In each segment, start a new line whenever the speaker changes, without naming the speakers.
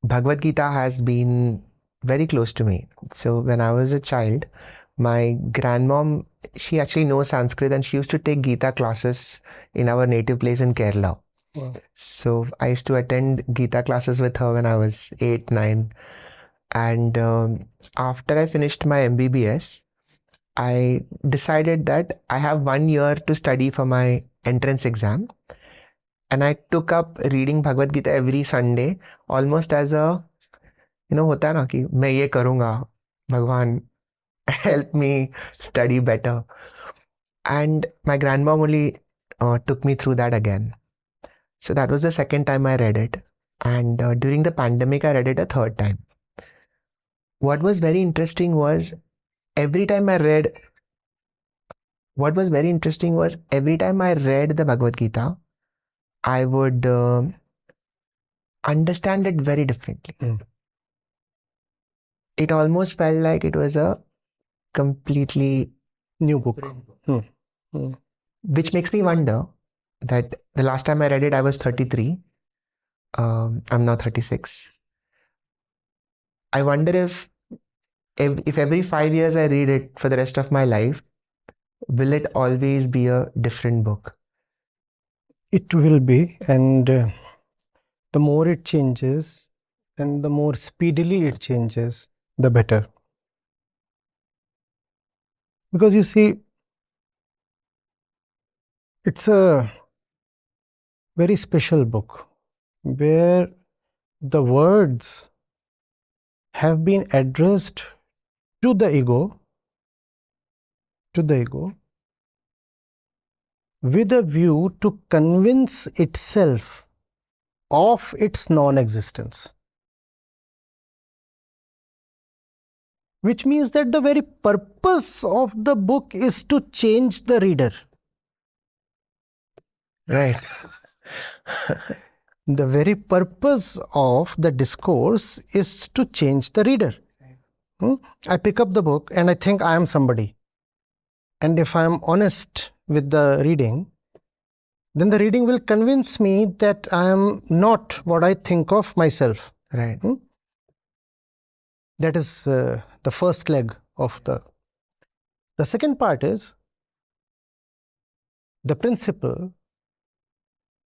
Bhagavad Gita has been very close to me. So when I was a child, my grandmom, she actually knows Sanskrit and she used to take Gita classes in our native place in Kerala.
Wow.
So I used to attend Gita classes with her when I was 8, 9. And after I finished my MBBS, I decided that I have 1 year to study for my entrance exam. And I took up reading Bhagavad Gita every Sunday, almost as a, होता है ना कि मैं ये करूँगा, भगवान help me study better. And my grandmom only took me through that again. So that was the second time I read it. And during the pandemic, I read it a third time. What was very interesting was every time I read the Bhagavad Gita, I would understand it very differently. It almost felt like it was a completely
New book.
which makes me wonder that the last time I read it, I was 33. I'm now 36. I wonder if every 5 years I read it for the rest of my life, will it always be a different book?
It will be, and the more it changes and the more speedily it changes, the better. Because you see, it's a very special book where the words have been addressed to the ego, with a view to convince itself of its non-existence. Which means that the very purpose of the book is to change the reader.
Right.
The very purpose of the discourse is to change the reader. I pick up the book and I think I am somebody. And if I am honest with the reading, then the reading will convince me that I am not what I think of myself.
Right.
That is the first leg of the second part is the principle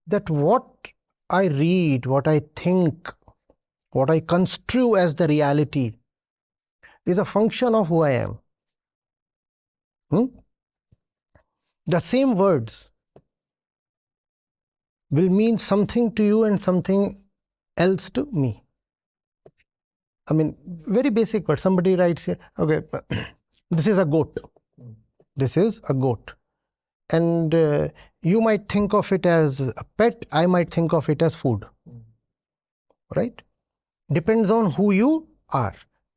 that what I read, what I think, what I construe as the reality is a function of who I am. The same words will mean something to you and something else to me. I mean, very basic word. Somebody writes here, okay, this is a goat. This is a goat. And you might think of it as a pet, I might think of it as food. Right? Depends on who you are.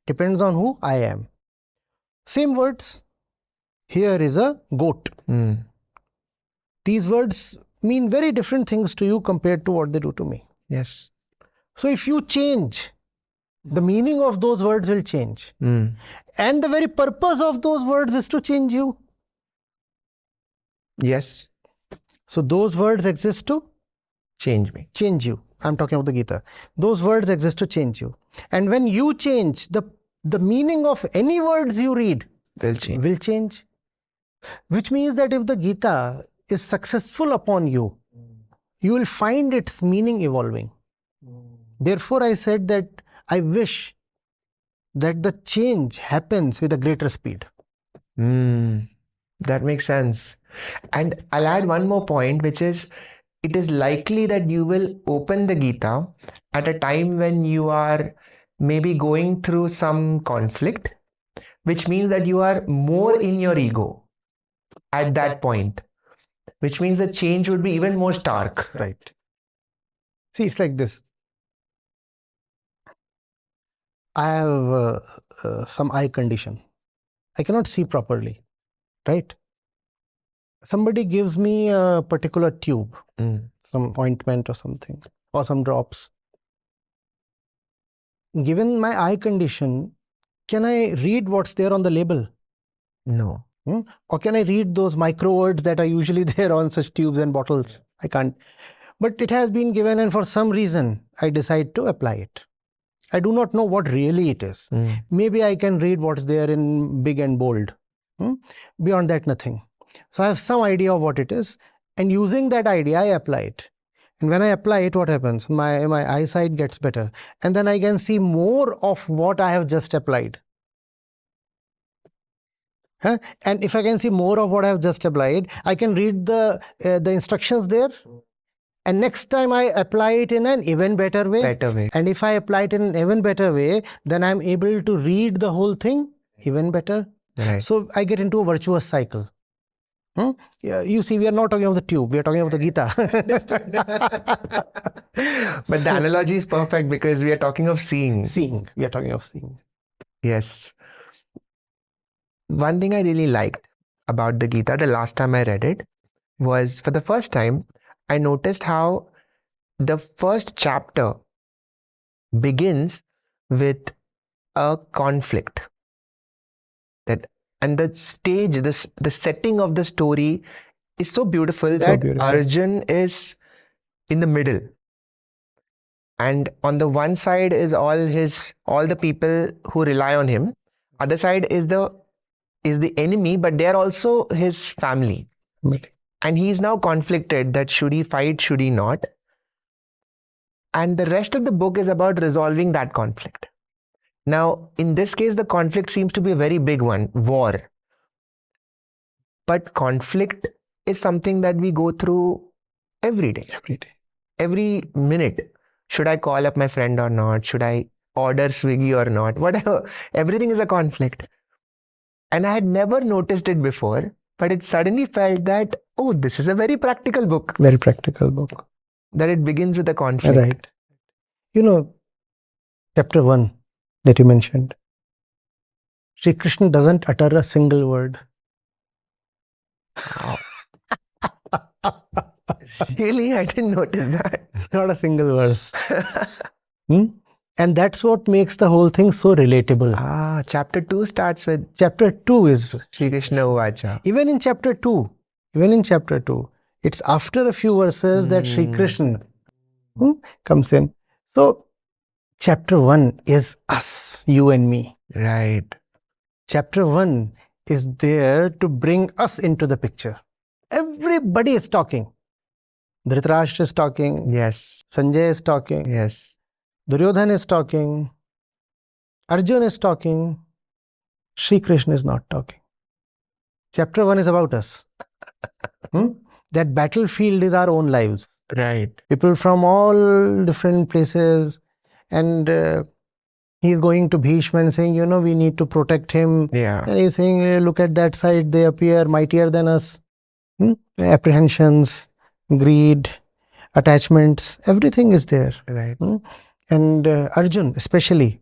Depends on who I am. Same words. Here is a goat. These words mean very different things to you compared to what they do to me.
Yes.
So if you change, the meaning of those words will change. And the very purpose of those words is to change you.
Yes.
So those words exist to
change me.
Change you. I'm talking about the Gita. Those words exist to change you. And when you change, the meaning of any words you read will change. Which means that if the Gita is successful upon you, you will find its meaning evolving. Therefore, I said that I wish that the change happens with a greater speed.
That makes sense. And I'll add one more point, which is it is likely that you will open the Gita at a time when you are maybe going through some conflict, which means that you are more in your ego at that point, which means the change would be even more stark.
Right. See, it's like this. I have some eye condition. I cannot see properly. Right? Somebody gives me a particular tube, some ointment or something, or some drops. Given my eye condition, can I read what's there on the label?
No.
Or can I read those micro words that are usually there on such tubes and bottles? I can't. But it has been given, and for some reason, I decide to apply it. I do not know what really it is. Maybe I can read what's there in big and bold. Beyond that, nothing. So I have some idea of what it is, and using that idea, I apply it. And when I apply it, what happens? My eyesight gets better, and then I can see more of what I have just applied. And if I can see more of what I have just applied, I can read the instructions there. And next time I apply it in an even better way. And if I apply it in an even better way, then I'm able to read the whole thing even better.
Right.
So I get into a virtuous cycle. Yeah, you see, we are not talking of the tube, we are talking of the Gita.
But the analogy is perfect because we are talking of seeing.
Seeing. We are talking of seeing.
Yes. One thing I really liked about the Gita the last time I read it was, for the first time, I noticed how the first chapter begins with a conflict. And the stage, the setting of the story is so beautiful that Arjun is in the middle. And on the one side is all the people who rely on him. Other side is the enemy, but they are also his family. And he is now conflicted that should he fight, should he not? And the rest of the book is about resolving that conflict. Now, in this case, the conflict seems to be a very big one, war. But conflict is something that we go through every day. Every minute. Should I call up my friend or not? Should I order Swiggy or not? Whatever. Everything is a conflict. And I had never noticed it before, but it suddenly felt that, oh, this is a very practical book.
Very practical book.
That it begins with a conflict.
Right. You know, chapter 1 that you mentioned, Sri Krishna doesn't utter a single word.
Wow. Really? I didn't notice that.
Not a single verse. And that's what makes the whole thing so relatable.
Chapter 2 starts with...
Chapter 2 is...
Shri Krishna Uvacha.
Even in chapter 2, it's after a few verses that Sri Krishna comes in. So, chapter 1 is us, you and me.
Right.
Chapter 1 is there to bring us into the picture. Everybody is talking. Dhritarashtra is talking.
Yes.
Sanjay is talking.
Yes.
Duryodhana is talking. Arjun is talking. Sri Krishna is not talking. Chapter 1 is about us. That battlefield is our own lives.
Right.
People from all different places. And he's going to Bhishma and saying, we need to protect him.
Yeah.
And he's saying, look at that side, they appear mightier than us. Apprehensions, greed, attachments, everything is there.
Right.
And Arjun especially,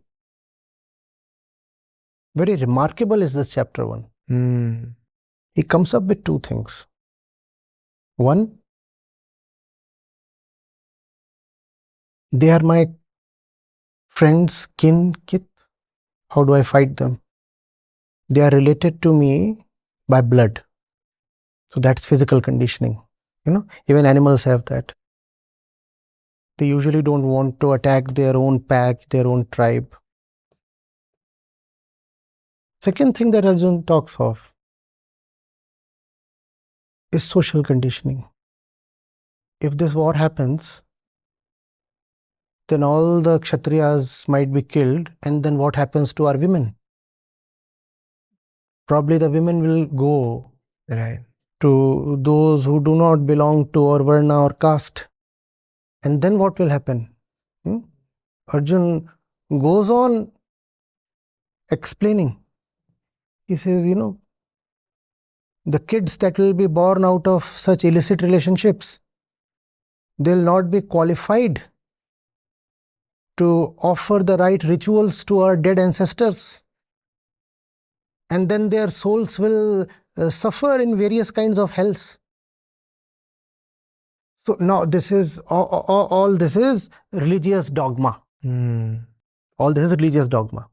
very remarkable is this chapter 1. He comes up with two things. One, they are my friends, kin, kith. How do I fight them? They are related to me by blood. So that's physical conditioning. Even animals have that. They usually don't want to attack their own pack, their own tribe. Second thing that Arjun talks of is social conditioning. If this war happens, then all the Kshatriyas might be killed, and then what happens to our women? Probably the women will go to those who do not belong to our Varna or caste. And then what will happen? Arjun goes on explaining. He says, the kids that will be born out of such illicit relationships, they'll not be qualified to offer the right rituals to our dead ancestors. And then their souls will suffer in various kinds of hells. So now this is all this is religious dogma. All this is religious dogma.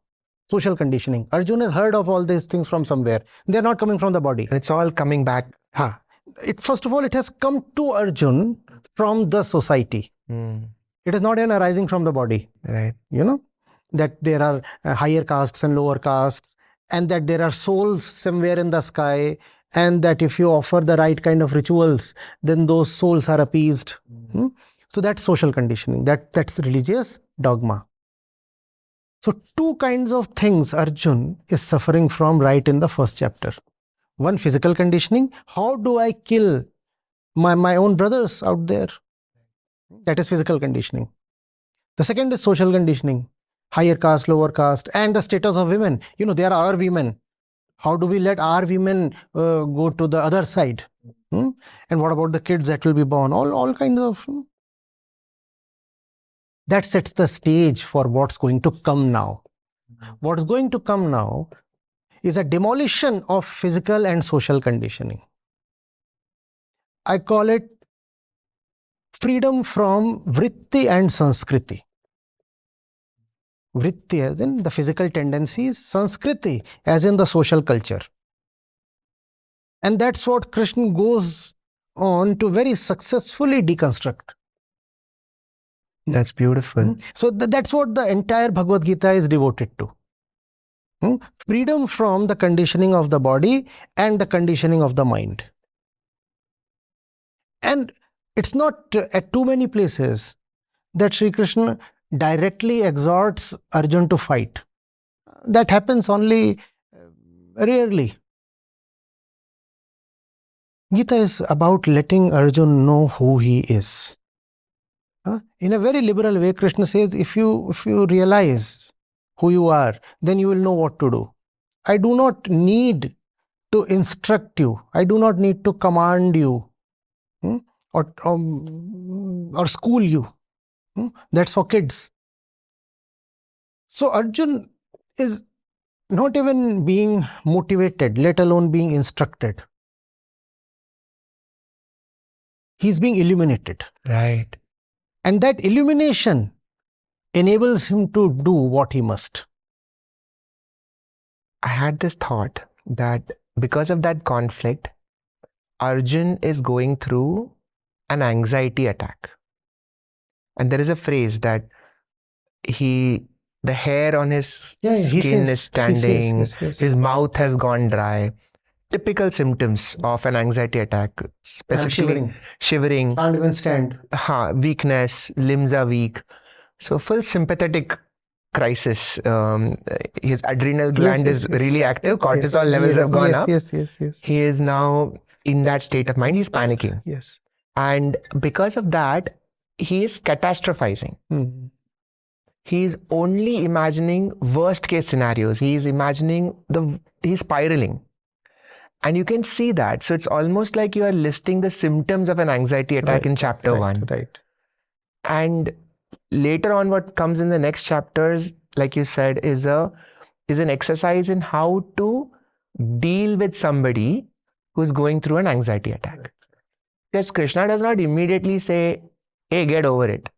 Social conditioning. Arjun has heard of all these things from somewhere. They are not coming from the body.
And it's all coming back.
First of all, it has come to Arjun from the society. It is not even arising from the body.
Right.
that there are higher castes and lower castes, and that there are souls somewhere in the sky, and that if you offer the right kind of rituals, then those souls are appeased. So that's social conditioning, that's religious dogma. So two kinds of things Arjun is suffering from right in the first chapter. One, physical conditioning. How do I kill my own brothers out there? That is physical conditioning. The second is social conditioning. Higher caste, lower caste, and the status of women. They are our women. How do we let our women go to the other side? And what about the kids that will be born? All kinds of... That sets the stage for what's going to come now. What's going to come now is a demolition of physical and social conditioning. I call it freedom from vritti and sanskriti. Vritti as in the physical tendencies, sanskriti as in the social culture. And that's what Krishna goes on to very successfully deconstruct.
That's beautiful.
So that's what the entire Bhagavad Gita is devoted to. Freedom from the conditioning of the body and the conditioning of the mind. And it's not at too many places that Sri Krishna directly exhorts Arjun to fight. That happens only rarely. Gita is about letting Arjun know who he is. In a very liberal way, Krishna says, if you realize who you are, then you will know what to do. I do not need to instruct you. I do not need to command you or school you. That's for kids. So Arjun is not even being motivated, let alone being instructed. He's being illuminated.
Right.
And that illumination enables him to do what he must.
I had this thought that because of that conflict, Arjun is going through an anxiety attack. And there is a phrase that the hair on his skin is standing, his mouth has gone dry. Typical symptoms of an anxiety attack, specifically shivering,
can't even stand,
weakness, limbs are weak. So full sympathetic crisis. His adrenal gland is really active. Cortisol levels have gone up.
Yes.
He is now in that state of mind. He's panicking.
Yes.
And because of that, he is catastrophizing. He is only imagining worst case scenarios. He is imagining he's spiraling. And you can see that. So it's almost like you are listing the symptoms of an anxiety attack in chapter 1.
Right.
And later on, what comes in the next chapters, like you said, is an exercise in how to deal with somebody who's going through an anxiety attack. Because Krishna does not immediately say, hey, get over it.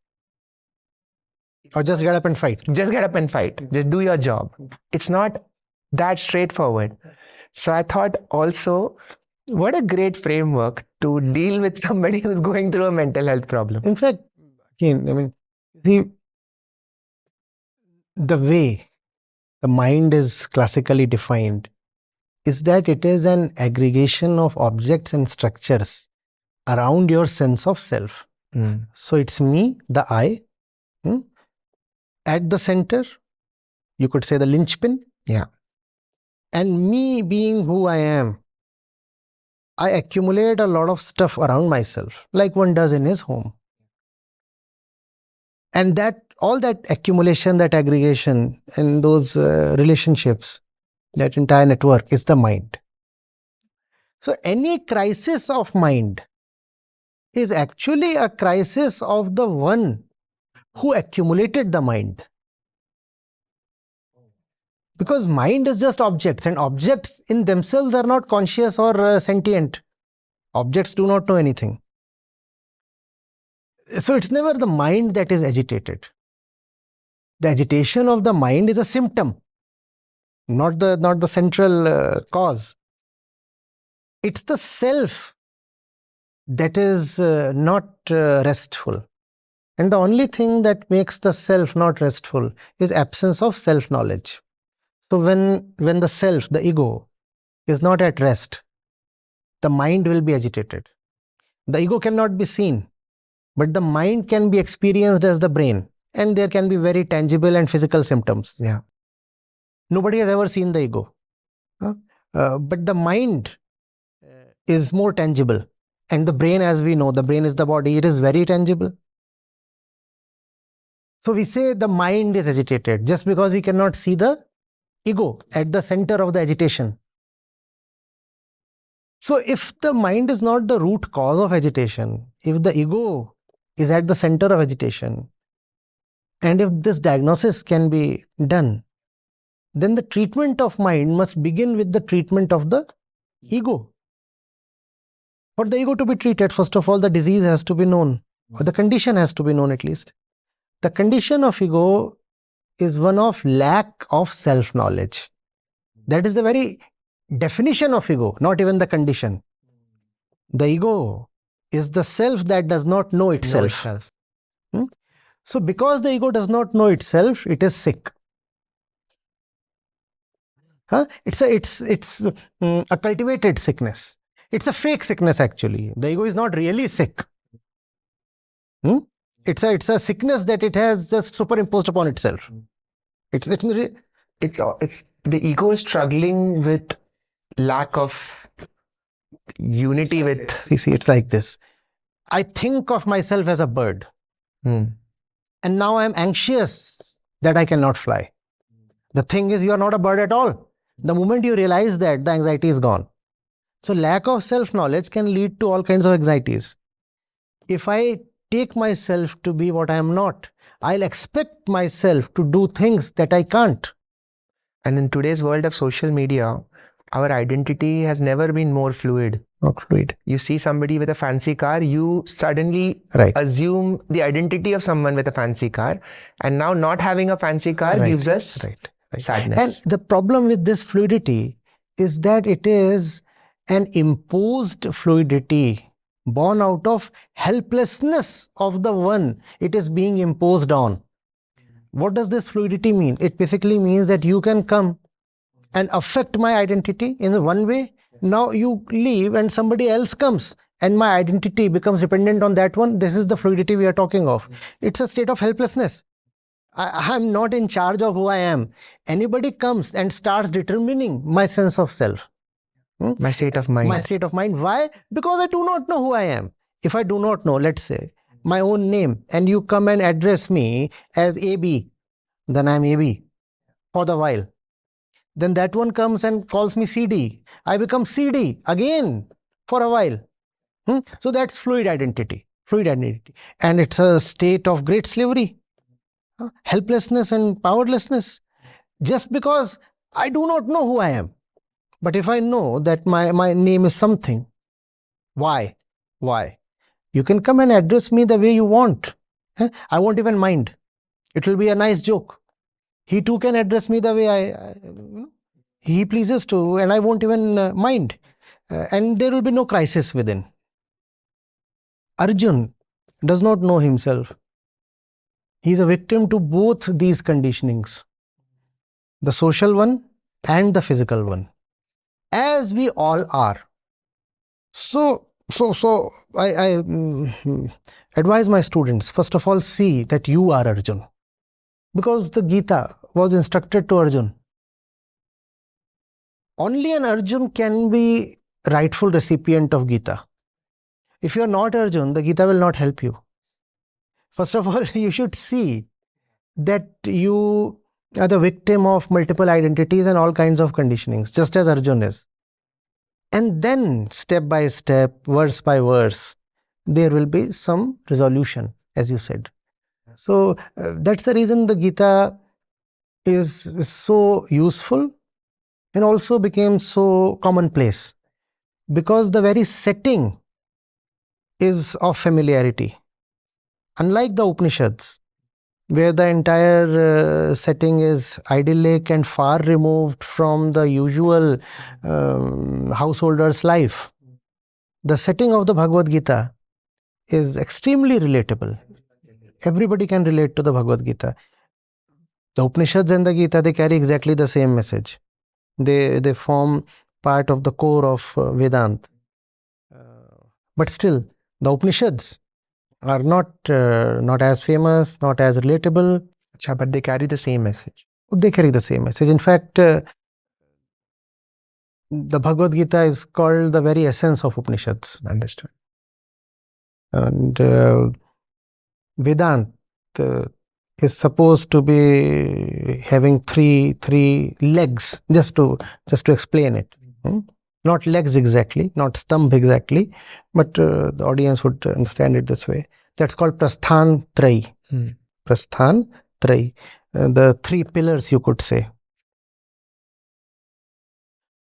Or just get up and fight.
Just get up and fight. Just do your job. It's not that straightforward. So I thought also, what a great framework to deal with somebody who's going through a mental health problem.
In fact, again, see, the way the mind is classically defined is that it is an aggregation of objects and structures around your sense of self. So it's me, the I, at the center, you could say the linchpin.
Yeah.
And me being who I am, I accumulate a lot of stuff around myself, like one does in his home. And all that accumulation, that aggregation, and those relationships, that entire network is the mind. So any crisis of mind is actually a crisis of the one who accumulated the mind. Because mind is just objects, and objects in themselves are not conscious or sentient. Objects do not know anything. So it's never the mind that is agitated. The agitation of the mind is a symptom, not the central cause. It's the self that is not restful. And the only thing that makes the self not restful is absence of self-knowledge. So when the self, the ego, is not at rest, the mind will be agitated. The ego cannot be seen, but the mind can be experienced as the brain, and there can be very tangible and physical symptoms.
Yeah.
Nobody has ever seen the ego. But the mind is more tangible. And the brain, as we know, the brain is the body, it is very tangible. So we say the mind is agitated just because we cannot see the ego at the center of the agitation. So if the mind is not the root cause of agitation, if the ego is at the center of agitation, and if this diagnosis can be done, then the treatment of mind must begin with the treatment of the ego. For the ego to be treated, first of all, the disease has to be known, or the condition has to be known at least. The condition of ego is one of lack of self-knowledge. That is the very definition of ego, not even the condition. The ego is the self that does not know itself. So because the ego does not know itself, it is sick. It's a cultivated sickness. It's a fake sickness actually. The ego is not really sick. It's a sickness that it has just superimposed upon itself. It's the
ego is struggling with lack of unity with.
See, it's like this. I think of myself as a bird, and now I'm anxious that I cannot fly. The thing is, you are not a bird at all. The moment you realize that, the anxiety is gone. So lack of self-knowledge can lead to all kinds of anxieties. If I take myself to be what I am not, I'll expect myself to do things that I can't.
And in today's world of social media, our identity has never been more fluid.
Not fluid.
You see somebody with a fancy car, you suddenly assume the identity of someone with a fancy car. And now not having a fancy car gives us sadness.
And the problem with this fluidity is that it is an imposed fluidity born out of helplessness of the one it is being imposed on. What does this fluidity mean? It basically means that you can come and affect my identity in one way. Now you leave and somebody else comes and my identity becomes dependent on that one. This is the fluidity we are talking of. It's a state of helplessness. I'm not in charge of who I am. Anybody comes and starts determining my sense of self.
My state of mind.
My state of mind. Why? Because I do not know who I am. If I do not know, let's say, my own name, and you come and address me as AB, then I'm AB for the while. Then that one comes and calls me CD. I become CD again for a while. So that's fluid identity. Fluid identity. And it's a state of great slavery. Helplessness and powerlessness. Just because I do not know who I am. But if I know that my name is something, why? You can come and address me the way you want. I won't even mind. It will be a nice joke. He too can address me the way he pleases to, and I won't even mind. And there will be no crisis within. Arjun does not know himself. He is a victim to both these conditionings, the social one and the physical one, as we all are. So I advise my students, first of all, see that you are Arjun. Because the Gita was instructed to Arjun. Only an Arjun can be rightful recipient of Gita. If you are not Arjun, the Gita will not help you. First of all, you should see that you are the victim of multiple identities and all kinds of conditionings, just as Arjun is. And then, step by step, verse by verse, there will be some resolution, as you said. So, that's the reason the Gita is so useful and also became so commonplace. Because the very setting is of familiarity. Unlike the Upanishads, where the entire setting is idyllic and far removed from the usual householder's life, the setting of the Bhagavad Gita is extremely relatable. everybody can relate to the Bhagavad Gita. The Upanishads and the Gita, they carry exactly the same message. They form part of the core of Vedanta. But still, the Upanishads are not as famous, not as relatable.
But they carry the same message.
They carry the same message. In fact, the Bhagavad Gita is called the very essence of Upanishads.
Understood.
And Vedanta is supposed to be having three legs. Just to explain it. Not legs exactly, not stump exactly, but the audience would understand it this way. That's called Prasthan Trai. Prasthan Trai. The three pillars, you could say.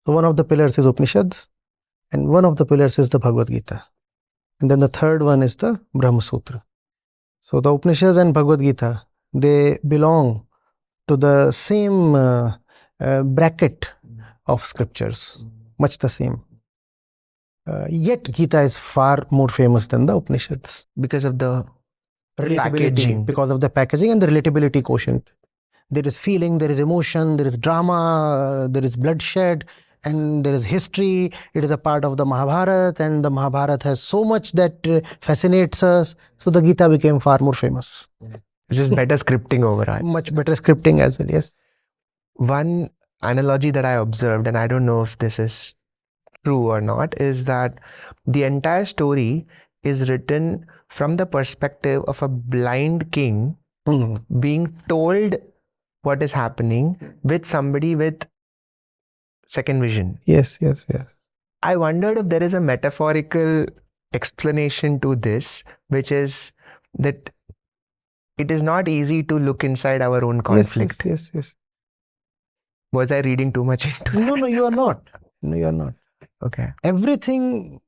So one of the pillars is Upanishads, and one of the pillars is the Bhagavad Gita. And then the third one is the Brahma Sutra. So the Upanishads and Bhagavad Gita, they belong to the same bracket of scriptures, much the same. Yet Gita is far more famous than the Upanishads.
Because of the
Packaging. Because of the packaging and the relatability quotient. There is feeling, there is emotion, there is drama, there is bloodshed, and there is history. It is a part of the Mahabharata, and the Mahabharata has so much that fascinates us. So the Gita became far more famous.
Which is better scripting overall.
Much better scripting as well, yes.
One analogy that I observed, and I don't know if this is true or not, is that the entire story is written from the perspective of a blind king being told what is happening with somebody with second vision.
Yes.
I wondered if there is a metaphorical explanation to this, which is that it is not easy to look inside our own conflict.
Yes.
Was I reading too much into that?
No, you are not. No, you are not.
Okay.
Everything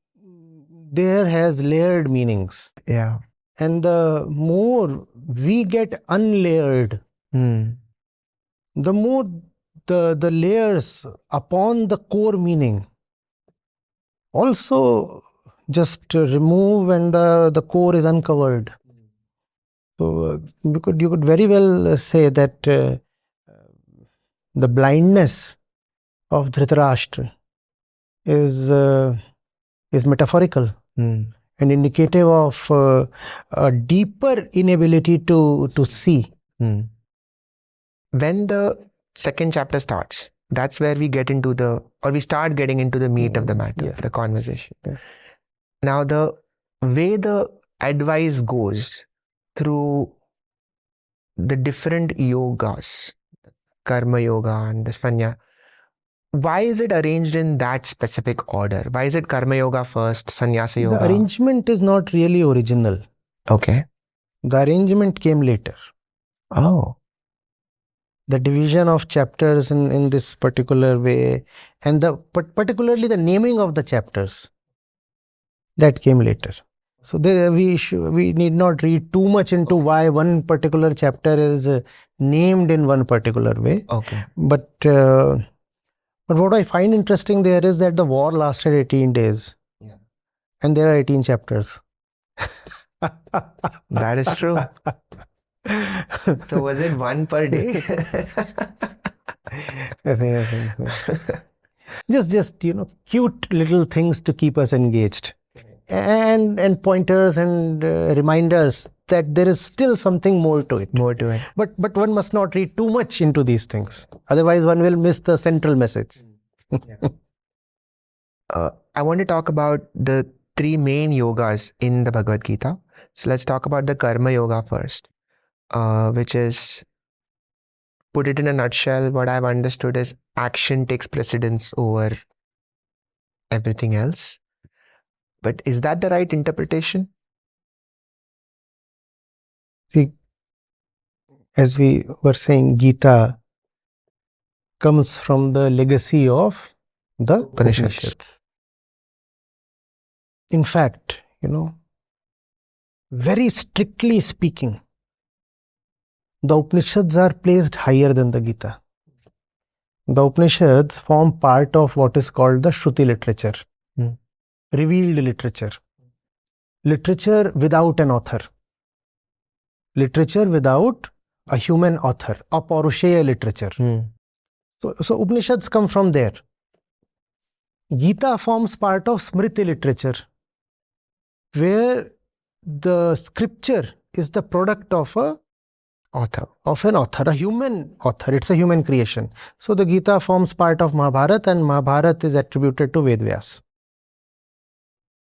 there has layered meanings.
Yeah.
And the more we get unlayered, the more the layers upon the core meaning also just remove, and the core is uncovered. So you could very well say that the blindness of Dhritarashtra is metaphorical and indicative of a deeper inability to see.
When the second chapter starts, that's where we get into we start getting into the meat of the matter, the conversation.
Yeah.
Now, the way the advice goes through the different yogas, Karmayoga and the Sanya, why is it arranged in that specific order? Why is it Karmayoga first, Sannyasa Yoga?
The arrangement is not really original.
Okay.
The arrangement came later.
Oh.
The division of chapters in this particular way, and particularly the naming of the chapters, that came later. So we need not read too much into why one particular chapter is named in one particular way.
Okay.
But what I find interesting there is that the war lasted 18 days.
Yeah.
And there are 18 chapters.
That is true. So was it one per day?
Just cute little things to keep us engaged, and pointers and reminders that there is still something more to it. But one must not read too much into these things, otherwise one will miss the central message.
I want to talk about the three main yogas in the Bhagavad Gita. So let's talk about the Karma Yoga first, which is, put it in a nutshell, what I've understood is action takes precedence over everything else. But is that the right interpretation?
See, as we were saying, Gita comes from the legacy of the Upanishads. In fact, very strictly speaking, the Upanishads are placed higher than the Gita. The Upanishads form part of what is called the Shruti literature, revealed literature without an author. literature without a human author, Apaurusheya literature. So Upanishads come from there. Gita forms part of Smriti literature, where the scripture is the product of an author, a human author. It's a human creation. So the Gita forms part of Mahabharata, and Mahabharata is attributed to Vedvyas.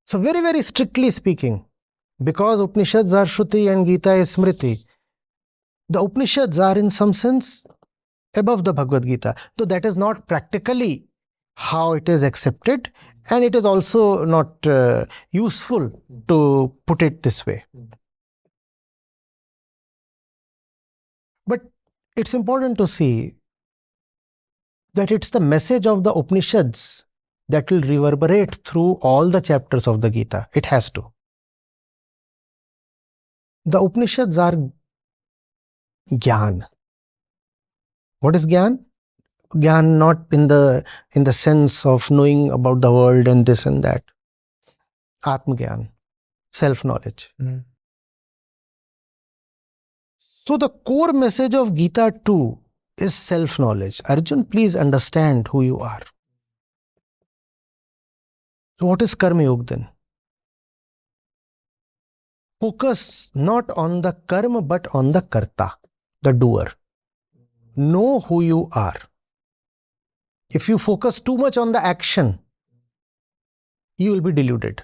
So very, very strictly speaking, because Upanishads are Shruti and Gita is Smriti, the Upanishads are in some sense above the Bhagavad Gita. Though that is not practically how it is accepted, and it is also not useful to put it this way. But it's important to see that it's the message of the Upanishads that will reverberate through all the chapters of the Gita. It has to. The Upanishads are Gyan. What is Gyan? Gyan not in the sense of knowing about the world and this and that. Atma Gyan, self-knowledge. So the core message of Gita too is self-knowledge. Arjun, please understand who you are. So what is Karmayoga then? Focus not on the karma but on the karta, the doer. Know who you are. If you focus too much on the action, you will be deluded.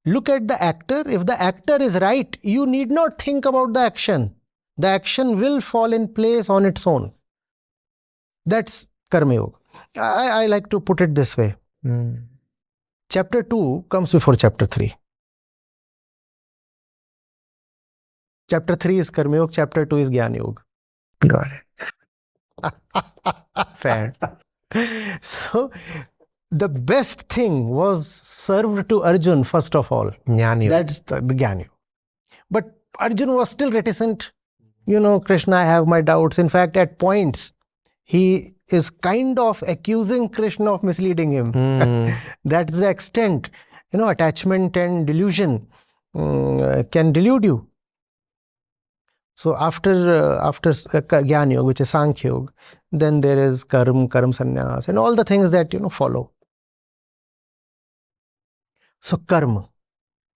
Look at the actor. If the actor is right, you need not think about the action. The action will fall in place on its own. That's Karmayoga. I like to put it this way. Chapter 2 comes before chapter 3. Chapter 3 is Karmayoga, chapter 2 is Jnana Yoga.
Got it. Fair.
So, the best thing was served to Arjun first of all.
Jnana Yoga.
That's the Jnana Yoga. But Arjun was still reticent. You know, Krishna, I have my doubts. In fact, at points, he is kind of accusing Krishna of misleading him. That's the extent. You know, attachment and delusion can delude you. So after Jnana Yoga, which is Sankhya Yoga, then there is Karma Sannyas, and all the things that, you know, follow. So Karma,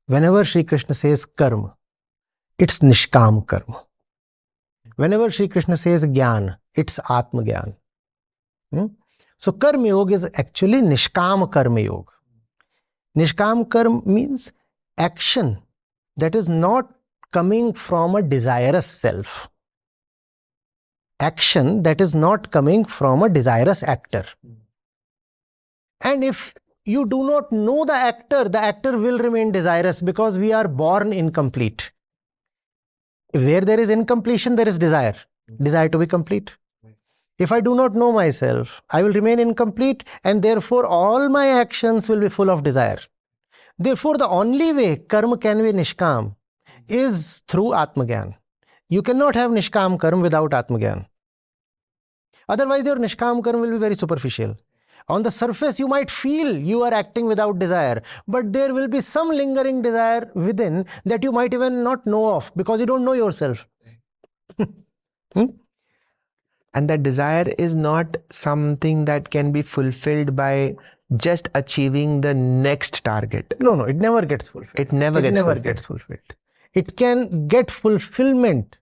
whenever Sri Krishna says Karma, it's Nishkam Karma. Whenever Sri Krishna says Jnana, it's Atma Jnana. So Karma Yoga is actually Nishkam Karma Yoga. Nishkam Karma means action that is not coming from a desirous self. Action that is not coming from a desirous actor. And if you do not know the actor will remain desirous because we are born incomplete. Where there is incompletion, there is desire. Desire to be complete. If I do not know myself, I will remain incomplete, and therefore all my actions will be full of desire. Therefore, the only way karma can be nishkam is through Atma Gyan. You cannot have nishkam karma without Atma Gyan. Otherwise, your nishkam karma will be very superficial. On the surface, you might feel you are acting without desire, but there will be some lingering desire within that you might even not know of because you don't know yourself.
And that desire is not something that can be fulfilled by just achieving the next target.
No, it never gets fulfilled.
It never gets fulfilled.
It can get fulfillment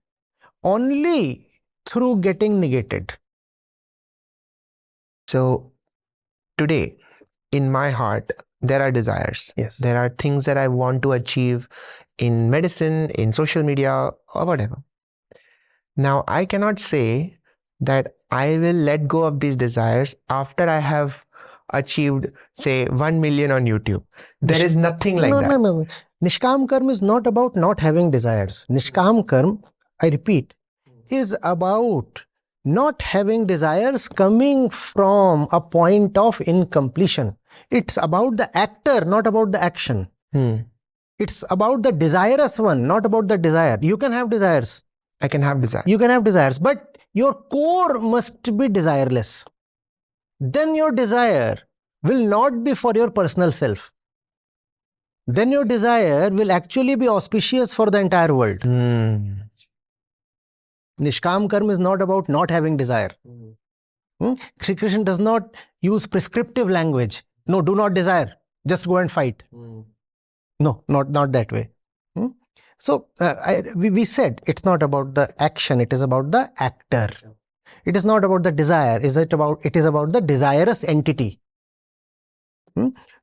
only through getting negated.
So today, in my heart, there are desires.
Yes.
There are things that I want to achieve in medicine, in social media, or whatever. Now, I cannot say that I will let go of these desires after I have achieved, say, 1 million on YouTube. There is nothing like that.
No. Nishkam karma is not about not having desires. Nishkam karma, I repeat, is about not having desires coming from a point of incompletion. It's about the actor, not about the action. It's about the desirous one, not about the desire. You can have desires.
I can have desires.
You can have desires, but your core must be desireless. Then your desire will not be for your personal self. Then your desire will actually be auspicious for the entire world. Nishkam karma is not about not having desire. Shri Krishna does not use prescriptive language. No, do not desire. Just go and fight. No, not that way. So we said it's not about the action, it is about the actor. It is not about the desire. It is about the desirous entity.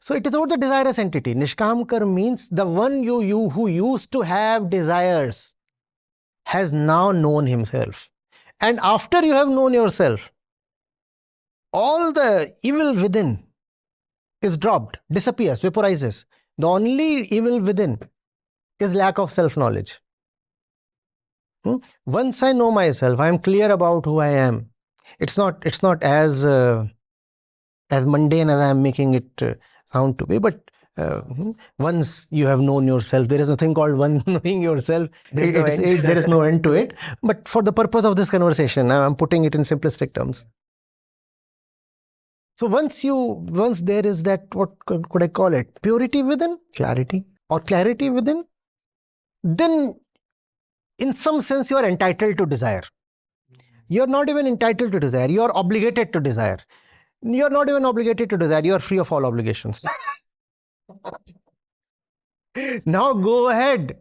So it is about the desirous entity. Nishkamkar means the one who used to have desires has now known himself. And after you have known yourself, all the evil within is dropped, disappears, vaporizes. The only evil within is lack of self-knowledge. Once I know myself, I am clear about who I am. It's not as mundane as I am making it sound to be, but once you have known yourself, there is nothing called one knowing yourself. There is no end to it. But for the purpose of this conversation, I am putting it in simplistic terms. So once there is that, what could I call it? Purity within?
Clarity.
Or clarity within? Then in some sense you are entitled to desire. You are not even entitled to desire. You are obligated to desire. You are not even obligated to desire. You are free of all obligations. Now go ahead.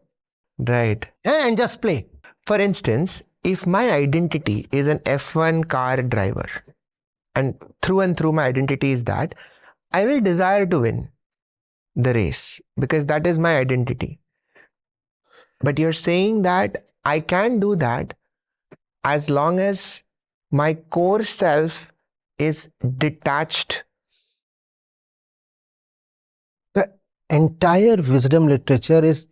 Right.
And just play.
For instance, if my identity is an F1 car driver, and through my identity is that, I will desire to win the race because that is my identity. But you're saying that I can do that as long as my core self is detached.
The entire wisdom literature is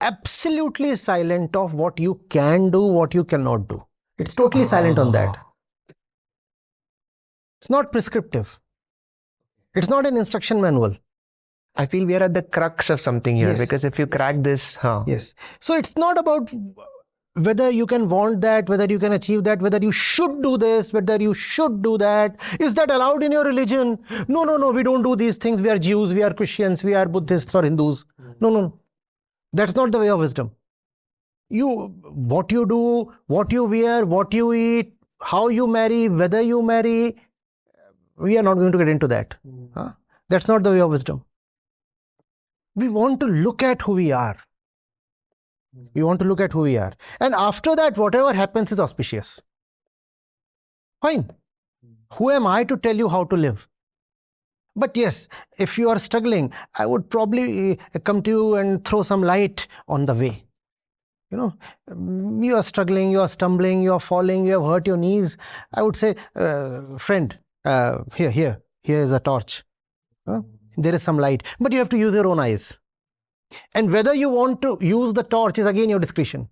absolutely silent of what you can do, what you cannot do. It's totally silent on that. It's not prescriptive. It's not an instruction manual.
I feel we are at the crux of something here,
Yes.
because if you crack this,
Yes. So it's not about whether you can want that, whether you can achieve that, whether you should do this, whether you should do that. Is that allowed in your religion? No, we don't do these things. We are Jews, we are Christians, we are Buddhists or Hindus. No. That's not the way of wisdom. What you do, what you wear, what you eat, how you marry, whether you marry, we are not going to get into that. That's not the way of wisdom. We want to look at who we are. We want to look at who we are. And after that, whatever happens is auspicious. Fine. Who am I to tell you how to live? But yes, if you are struggling, I would probably come to you and throw some light on the way. You are struggling, you are stumbling, you are falling, you have hurt your knees. I would say, friend, here is a torch. There is some light, but you have to use your own eyes. And whether you want to use the torch is again your discretion.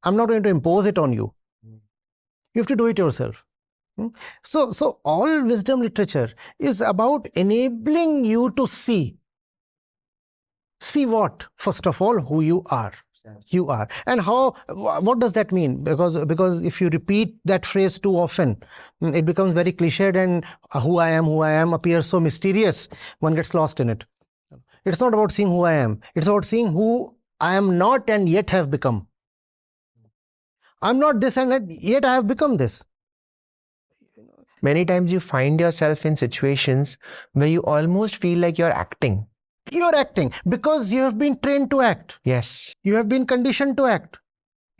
I'm not going to impose it on you. You have to do it yourself. So all wisdom literature is about enabling you to see. See what? First of all, who you are. You are. And what does that mean? Because if you repeat that phrase too often, it becomes very cliched, and who I am appears so mysterious, one gets lost in it. It's not about seeing who I am. It's about seeing who I am not and yet have become. I'm not this and yet I have become this.
Many times you find yourself in situations where you almost feel like you're acting.
You're acting because you have been trained to act.
Yes.
You have been conditioned to act.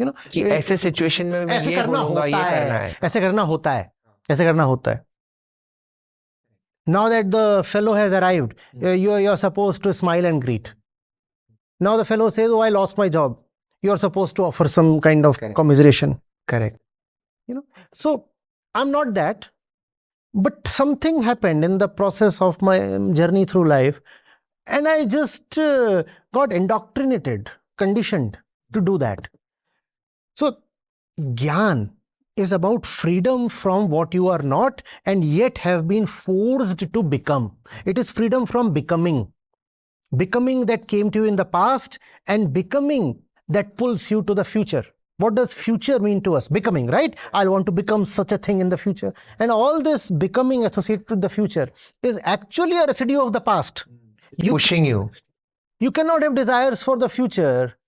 कि ऐसे situation में मैं
ऐसे
ये
करना
बोलूंगा, ये
होता
करना
है,
है.
ऐसे करना होता है, ऐसे करना होता है. Now that the fellow has arrived, you're supposed to smile and greet. Now the fellow says, "Oh, I lost my job." You're supposed to offer some kind of commiseration.
Correct.
So I'm not that, but something happened in the process of my journey through life, and I just got indoctrinated, conditioned to do that. So Gyan is about freedom from what you are not and yet have been forced to become. It is freedom from becoming. Becoming that came to you in the past and becoming that pulls you to the future. What does future mean to us? Becoming, right? I want to become such a thing in the future. And all this becoming associated with the future is actually a residue of the past.
Pushing you.
You cannot have desires for the future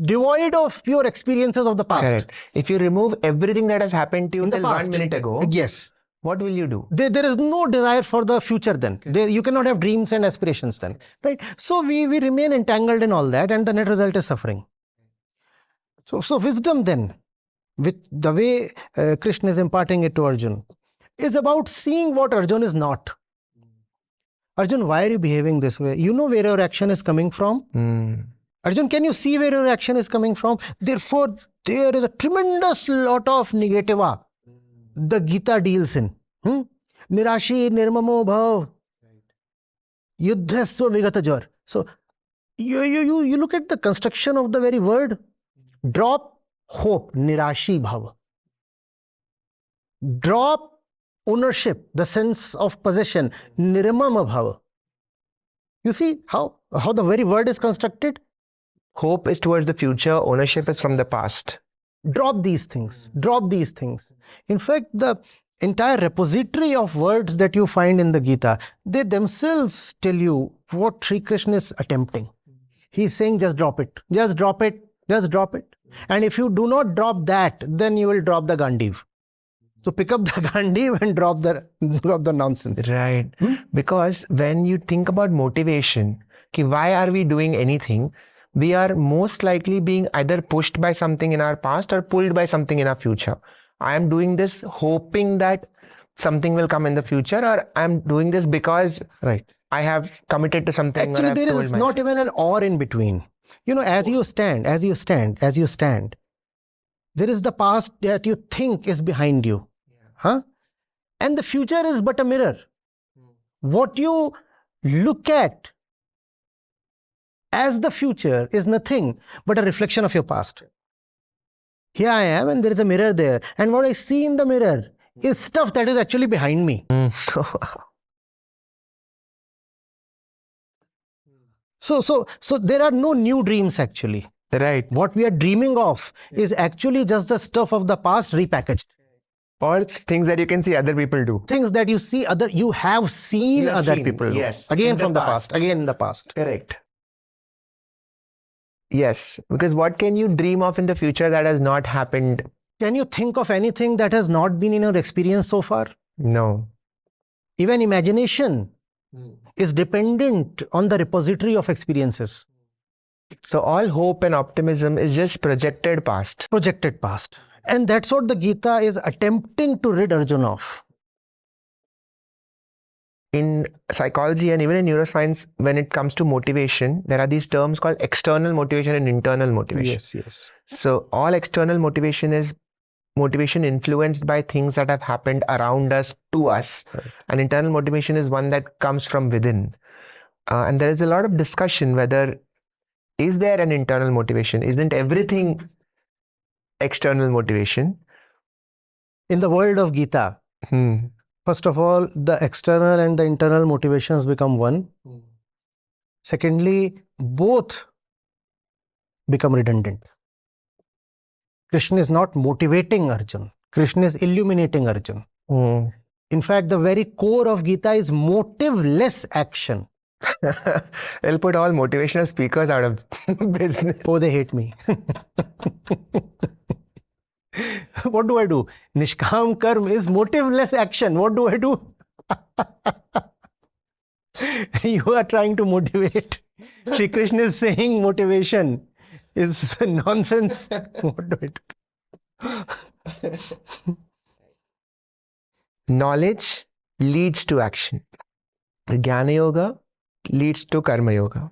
devoid of pure experiences of the past.
Correct. If you remove everything that has happened to you
In the
till 1
past.
minute ago,
Yes.
what will you do?
There is no desire for the future then. You cannot have dreams and aspirations then. Right? So we remain entangled in all that, and the net result is suffering. So wisdom then, with the way Krishna is imparting it to Arjun, is about seeing what Arjun is not. Arjun, why are you behaving this way? You know where your action is coming from. Arjun, can you see where your action is coming from? Therefore, there is a tremendous lot of negativa the Gita deals in. Nirashi nirmamo bhav. Yuddhasva vigata jor. So, you look at the construction of the very word. Drop hope, nirashi bhav. Drop ownership, the sense of possession, nirmama bhav. You see how the very word is constructed?
Hope is towards the future, ownership is from the past.
Drop these things. Drop these things. In fact, the entire repository of words that you find in the Gita, they themselves tell you what Sri Krishna is attempting. He's saying, just drop it. Just drop it. Just drop it. And if you do not drop that, then you will drop the Gandiv. So pick up the Gandiv and drop the nonsense.
Right. Because when you think about motivation, why are we doing anything? We are most likely being either pushed by something in our past or pulled by something in our future. I am doing this hoping that something will come in the future, or I am doing this because I have committed to something.
Actually, there is not even an or in between. You know, as you stand, there is the past that you think is behind you. And the future is but a mirror. What you look at as the future is nothing but a reflection of your past. Here I am, and there is a mirror there. And what I see in the mirror is stuff that is actually behind me. So there are no new dreams actually.
Right.
What we are dreaming of is actually just the stuff of the past repackaged.
Or it's things that you can see other people do.
Things that you see you have seen other people do.
Yes.
Again from the past. Again in the past.
Correct. Yes. Because what can you dream of in the future that has not happened?
Can you think of anything that has not been in your experience so far?
No.
Even imagination is dependent on the repository of experiences.
So all hope and optimism is just projected past.
Projected past. And that's what the Gita is attempting to rid Arjuna of.
In psychology and even in neuroscience, when it comes to motivation, there are these terms called external motivation and internal motivation.
Yes.
So all external motivation is motivation influenced by things that have happened around us, to us.
Right.
And internal motivation is one that comes from within. And there is a lot of discussion whether is there an internal motivation? Isn't everything external motivation?
In the world of Gita, first of all, the external and the internal motivations become one. Secondly, both become redundant. Krishna is not motivating Arjun. Krishna is illuminating Arjun. In fact, the very core of Gita is motiveless action.
They'll put all motivational speakers out of business.
Oh, they hate me. What do I do? Nishkam karma is motiveless action. What do I do? You are trying to motivate. Shri Krishna is saying motivation is nonsense. What do I do?
Knowledge leads to action. The Jnana Yoga leads to Karmayoga.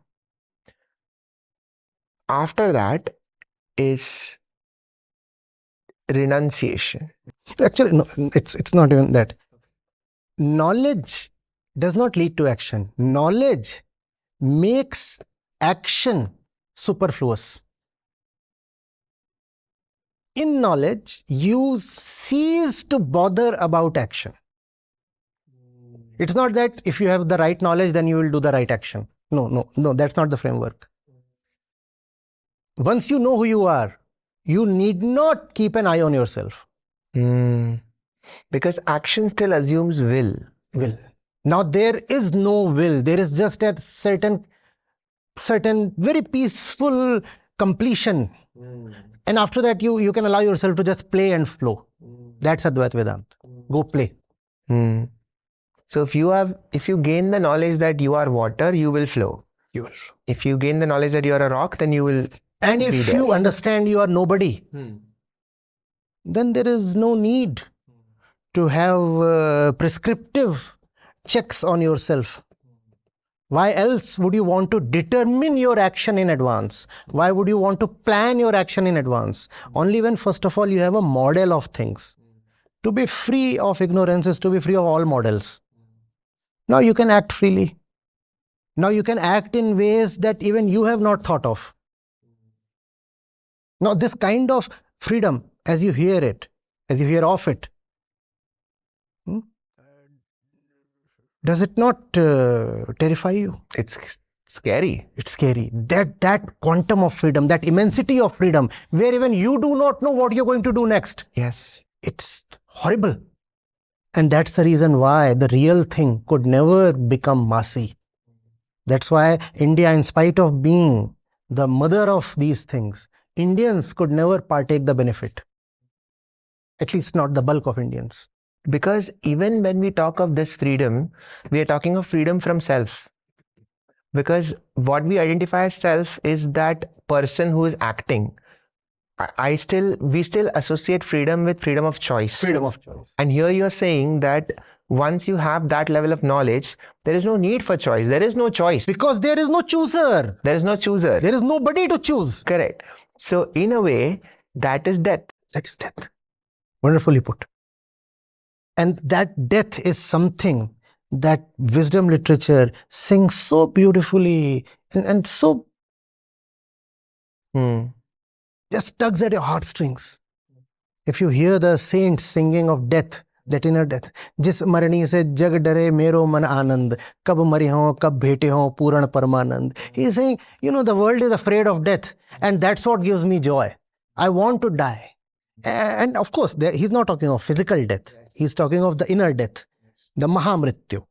After that is renunciation.
Actually, no, it's not even that. Knowledge does not lead to action. Knowledge makes action superfluous. In knowledge, you cease to bother about action. It's not that if you have the right knowledge, then you will do the right action. No, that's not the framework. Once you know who you are, you need not keep an eye on yourself.
Because action still assumes will.
Now there is no will. There is just a certain very peaceful completion. And after that, you can allow yourself to just play and flow. That's Advaita Vedanta. Go play.
So if you gain the knowledge that you are water, you will flow.
You will.
If you gain the knowledge that you are a rock, then you will.
And if you understand you are nobody, then there is no need to have prescriptive checks on yourself. Why else would you want to determine your action in advance? Why would you want to plan your action in advance? Only when, first of all, you have a model of things. To be free of ignorance is to be free of all models. Now you can act freely. Now you can act in ways that even you have not thought of. Now this kind of freedom, as you hear it, as you hear of it, does it not terrify you?
It's scary.
It's scary. That quantum of freedom, that immensity of freedom, where even you do not know what you're going to do next.
Yes.
It's horrible. And that's the reason why the real thing could never become massy. That's why India, in spite of being the mother of these things, Indians could never partake the benefit. At least not the bulk of Indians.
Because even when we talk of this freedom, we are talking of freedom from self. Because what we identify as self is that person who is acting. We still associate freedom with freedom of choice.
Freedom of choice.
And here you're saying that once you have that level of knowledge, there is no need for choice. There is no choice.
Because there is no chooser.
There is no chooser.
There is nobody to choose.
Correct. So in a way, that is death.
That's death. Wonderfully put. And that death is something that wisdom literature sings so beautifully and so just tugs at your heartstrings. If you hear the saints singing of death, that inner death, jis marani se jag dare mero man anand, kab mari ho, kab bhete ho, puran paramanand. He is saying, the world is afraid of death, and that's what gives me joy. I want to die. And of course, he's not talking of physical death. He's talking of the inner death, the mahamrityu.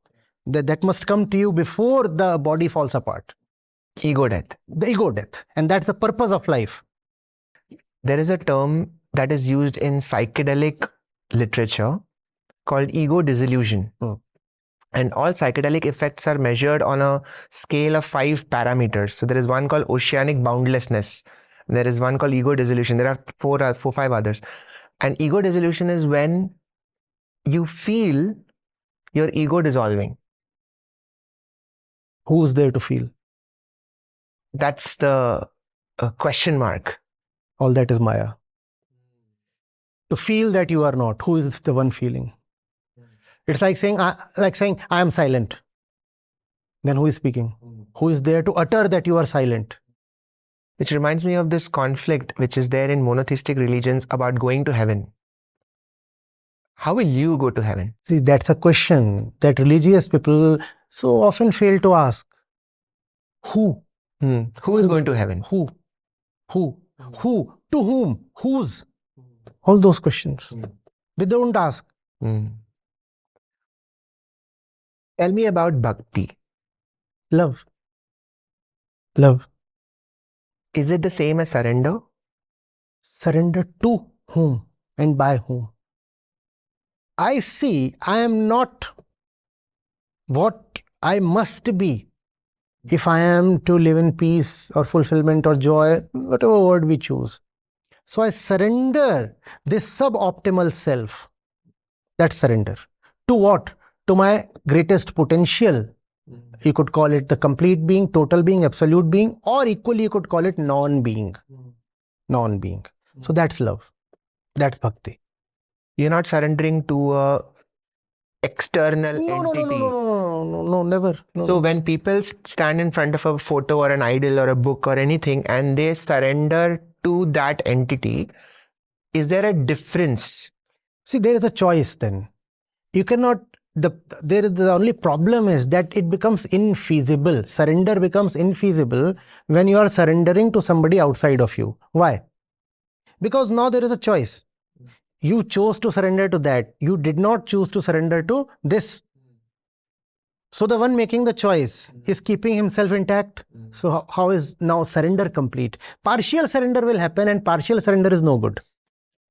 That must come to you before the body falls apart.
Ego death.
The ego death. And that's the purpose of life.
There is a term that is used in psychedelic literature called ego disillusion. And all psychedelic effects are measured on a scale of 5 parameters. So there is one called oceanic boundlessness. There is one called ego disillusion. There are 5 others. And ego disillusion is when you feel your ego dissolving.
Who's there to feel?
That's the question mark.
All that is Maya. To feel that you are not. Who is the one feeling? It's like saying, I am silent. Then who is speaking? Who is there to utter that you are silent?
Which reminds me of this conflict which is there in monotheistic religions about going to heaven. How will you go to heaven?
See, that's a question that religious people so often fail to ask. Who?
Who is going to heaven?
Who? Who? Who? To whom? Whose? All those questions. They don't ask.
Tell me about bhakti.
Love. Love.
Is it the same as surrender?
Surrender to whom and by whom? I see I am not what I must be if I am to live in peace or fulfillment or joy, whatever word we choose. So I surrender this suboptimal self. That's surrender. To what? To my greatest potential. You could call it the complete being, total being, absolute being, or equally you could call it non-being. Non-being. So that's love. That's bhakti.
You're not surrendering to a external entity.
No, never. No.
So when people stand in front of a photo or an idol or a book or anything and they surrender to that entity, is there a difference?
See, there is a choice then. You cannot, the only problem is that it becomes infeasible. Surrender becomes infeasible when you are surrendering to somebody outside of you. Why? Because now there is a choice. You chose to surrender to that. You did not choose to surrender to this. So the one making the choice is keeping himself intact. So how is now surrender complete? Partial surrender will happen, and partial surrender is no good.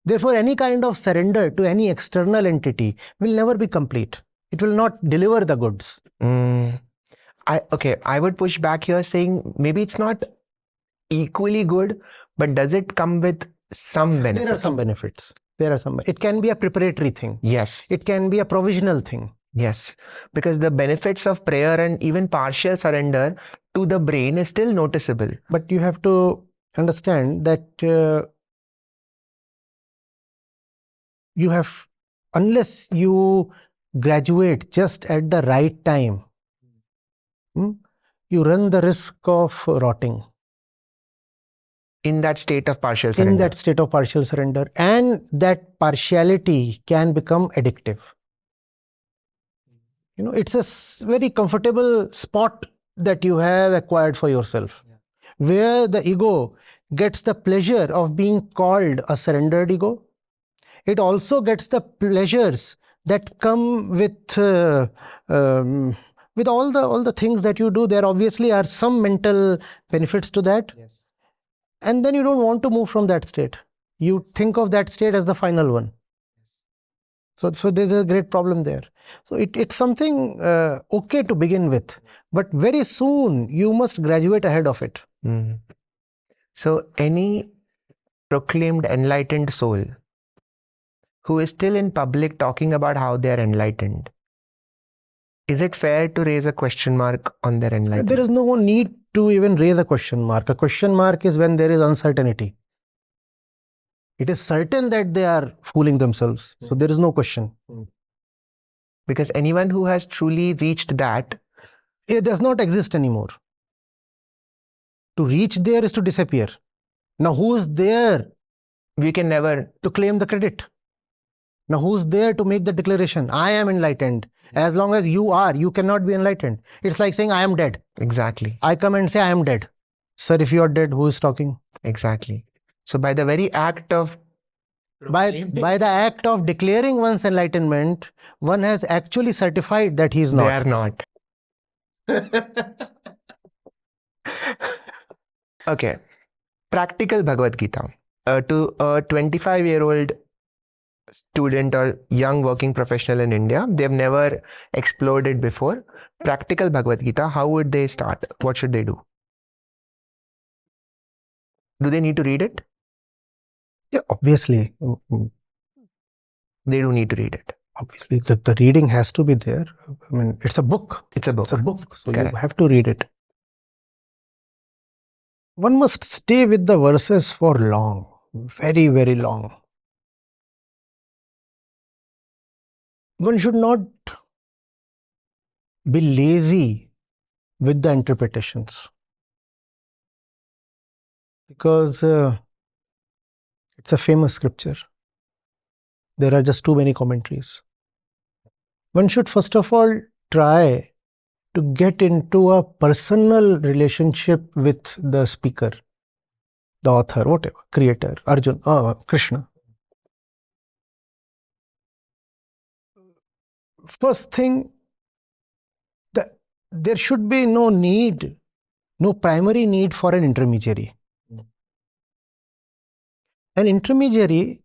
Therefore, any kind of surrender to any external entity will never be complete. It will not deliver the goods.
I would push back here saying maybe it's not equally good, but does it come with some benefits?
There are some benefits. It can be a preparatory thing.
Yes.
It can be a provisional thing.
Yes, because the benefits of prayer and even partial surrender to the brain is still noticeable.
But you have to understand that unless you graduate just at the right time, you run the risk of rotting.
In that state of partial surrender.
In that state of partial surrender. And that partiality can become addictive. It's a very comfortable spot that you have acquired for yourself, where the ego gets the pleasure of being called a surrendered ego. It also gets the pleasures that come with all the things that you do. There obviously are some mental benefits to that. Yes. And then you don't want to move from that state. You think of that state as the final one. So there's a great problem there. So it's something okay to begin with, but very soon you must graduate ahead of it.
So any proclaimed enlightened soul who is still in public talking about how they are enlightened, is it fair to raise a question mark on their enlightenment?
There is no need to even raise a question mark. A question mark is when there is uncertainty. It is certain that they are fooling themselves. So there is no question.
Because anyone who has truly reached that,
it does not exist anymore. To reach there is to disappear. Now who is there?
We can never
to claim the credit. Now who's there to make the declaration? I am enlightened. As long as you are, you cannot be enlightened. It's like saying I am dead.
Exactly.
I come and say I am dead. Sir, if you are dead, who is talking?
Exactly. So by the very act of
by the act of declaring one's enlightenment, one has actually certified that he is not.
They are not. Okay. Practical Bhagavad Gita. To a 25-year-old student or young working professional in India, they've never explored it before. Practical Bhagavad Gita, how would they start? What should they do? Do they need to read it?
Yeah, obviously.
They do need to read it.
Obviously, the reading has to be there. I mean, it's a book.
It's a book.
It's a book. So
Correct.
You have to read it. One must stay with the verses for long. Very, very long. One should not be lazy with the interpretations. Because it's a famous scripture. There are just too many commentaries. One should first of all try to get into a personal relationship with the speaker, the author, whatever, creator, Arjun, Krishna. First thing, there should be no primary need for an intermediary. An intermediary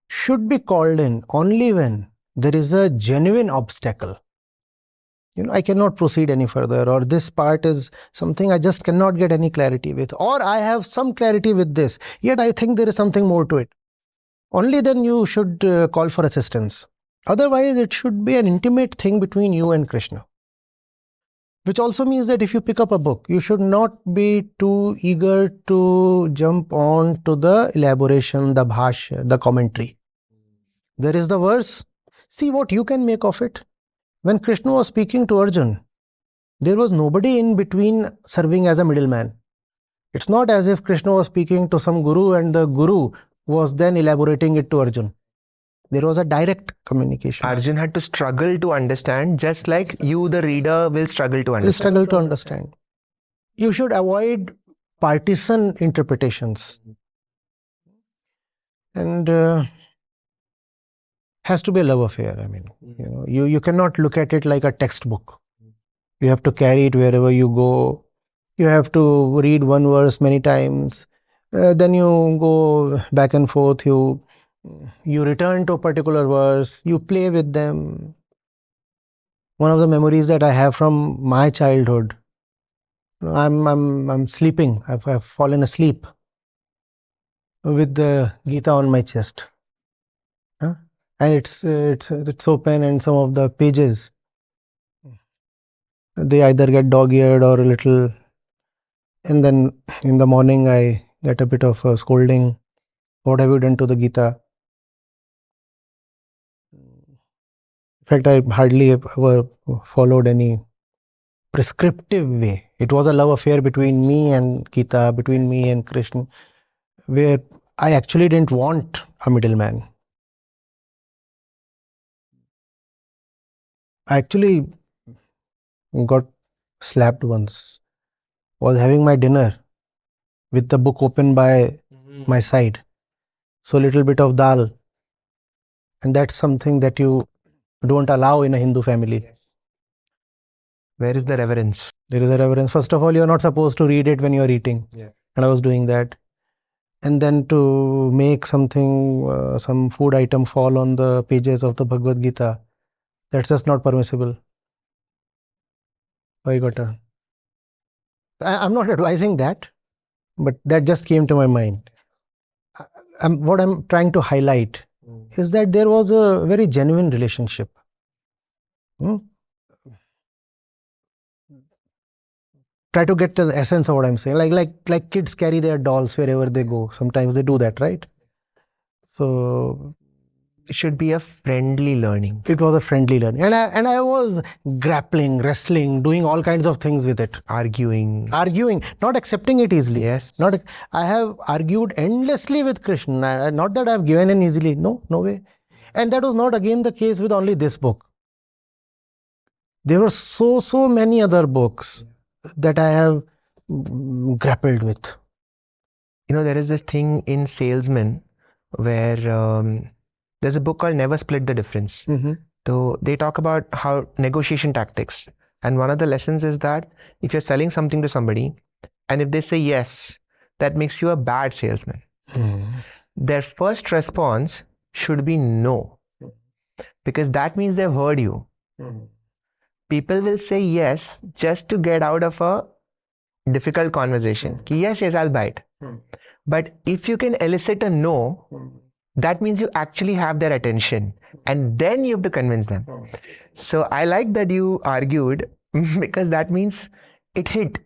should be called in only when there is a genuine obstacle. I cannot proceed any further, or this part is something I just cannot get any clarity with, or I have some clarity with this, yet I think there is something more to it. Only then you should call for assistance. Otherwise, it should be an intimate thing between you and Krishna. Which also means that if you pick up a book, you should not be too eager to jump on to the elaboration, the bhashya, the commentary. There is the verse. See what you can make of it. When Krishna was speaking to Arjun, there was nobody in between serving as a middleman. It's not as if Krishna was speaking to some guru and the guru was then elaborating it to Arjun. There was a direct communication.
Arjun had to struggle to understand, just like you, the reader, will struggle to understand.
You should avoid partisan interpretations. And has to be a love affair. I mean, you cannot look at it like a textbook. You have to carry it wherever you go. You have to read one verse many times. Then you go back and forth. You return to a particular verse. You play with them. One of the memories that I have from my childhood, I'm sleeping. I've fallen asleep with the Gita on my chest, huh? And it's open, and some of the pages, they either get dog-eared or a little, and then in the morning I get a bit of a scolding. What have you done to the Gita? In fact, I hardly ever followed any prescriptive way. It was a love affair between me and Gita, between me and Krishna, where I actually didn't want a middleman. I actually got slapped once. Was having my dinner with the book open by my side. So little bit of dal. And that's something that you don't allow in a Hindu family.
Yes. Where is the reverence?
There is a reverence. First of all, you're not supposed to read it when you're eating.
Yeah.
And I was doing that. And then to make something, some food item fall on the pages of the Bhagavad Gita, that's just not permissible. I got a... I'm not advising that, but that just came to my mind. What I'm trying to highlight is that there was a very genuine relationship. Try to get to the essence of what I'm saying. Like kids carry their dolls wherever they go. Sometimes they do that, right? So
It should be a friendly learning.
it was a friendly learning, and I was grappling, wrestling, doing all kinds of things with it,
Arguing.
not accepting it easily.
Yes.
I have argued endlessly with Krishna. Not that I've given in easily. No way. And that was not again the case with only this book. There were so many other books that I have grappled with.
There is this thing in salesmen where there's a book called Never Split the Difference. So they talk about how negotiation tactics. And one of the lessons is that if you're selling something to somebody and if they say yes, that makes you a bad salesman. Their first response should be no, because that means they've heard you. People will say yes just to get out of a difficult conversation. Yes, I'll buy it. But if you can elicit a no, that means you actually have their attention, and then you have to convince them. So I like that you argued, because that means it hit.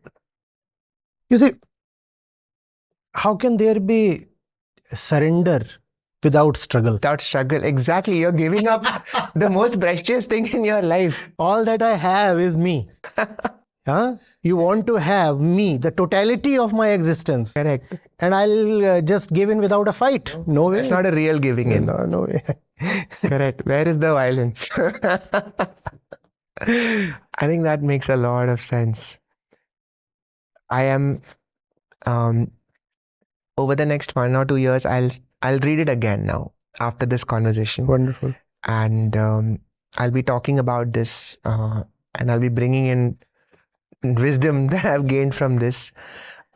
You see, how can there be surrender without struggle?
Without struggle, exactly. You're giving up the most precious thing in your life.
All that I have is me. You want to have me, the totality of my existence.
Correct.
And I'll just give in without a fight. No way.
It's not a real giving in.
No way.
Correct. Where is the violence? I think that makes a lot of sense. I am over the next 1 or 2 years, I'll read it again now after this conversation.
Wonderful.
And I'll be talking about this, and I'll be bringing in wisdom that I've gained from this.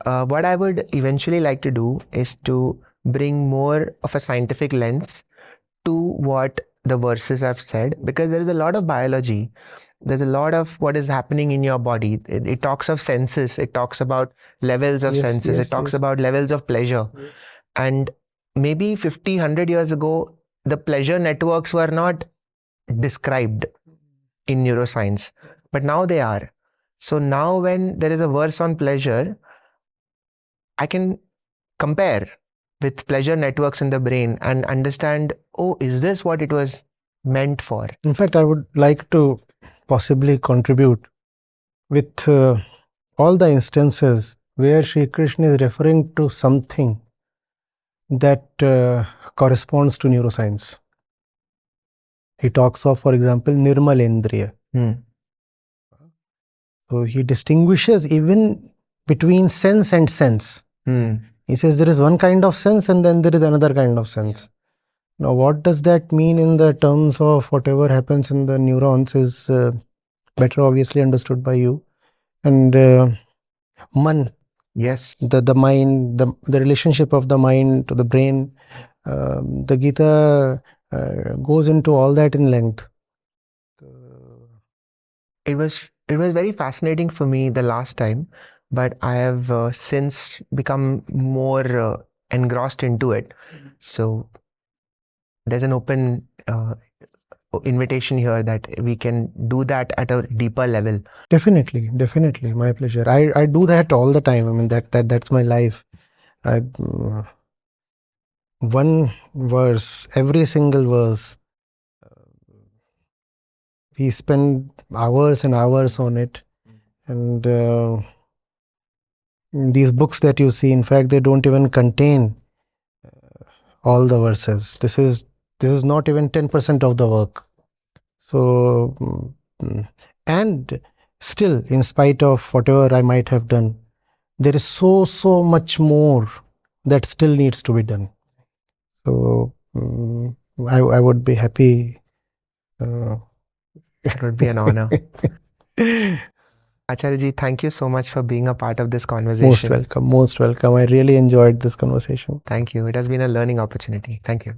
What I would eventually like to do is to bring more of a scientific lens to what the verses have said, because there is a lot of biology. There's a lot of what is happening in your body. It talks of senses. It talks about levels of senses. It talks about levels of pleasure. And maybe 50, 100 years ago, the pleasure networks were not described in neuroscience, but now they are. So now when there is a verse on pleasure, I can compare with pleasure networks in the brain and understand, oh, is this what it was meant for?
In fact, I would like to possibly contribute with all the instances where Sri Krishna is referring to something that corresponds to neuroscience. He talks of, for example, Nirmalendriya. So he distinguishes even between sense and sense. He says there is one kind of sense and then there is another kind of sense. Now, what does that mean in the terms of whatever happens in the neurons is better obviously understood by you. And man,
Yes,
the mind, the relationship of the mind to the brain, the Gita goes into all that in length.
it was very fascinating for me the last time, but I have since become more engrossed into it. So there's an open invitation here that we can do that at a deeper level.
Definitely, my pleasure. I do that all the time. I mean that's my life. I one verse, every single verse, we spend hours and hours on it. And these books that you see, in fact, they don't even contain all the verses. This is not even 10% of the work. So and still, in spite of whatever I might have done, there is so much more that still needs to be done. So I would be happy.
It would be an honor. Acharya ji, thank you so much for being a part of this conversation.
Most welcome. I really enjoyed this conversation.
Thank you. It has been a learning opportunity. Thank you.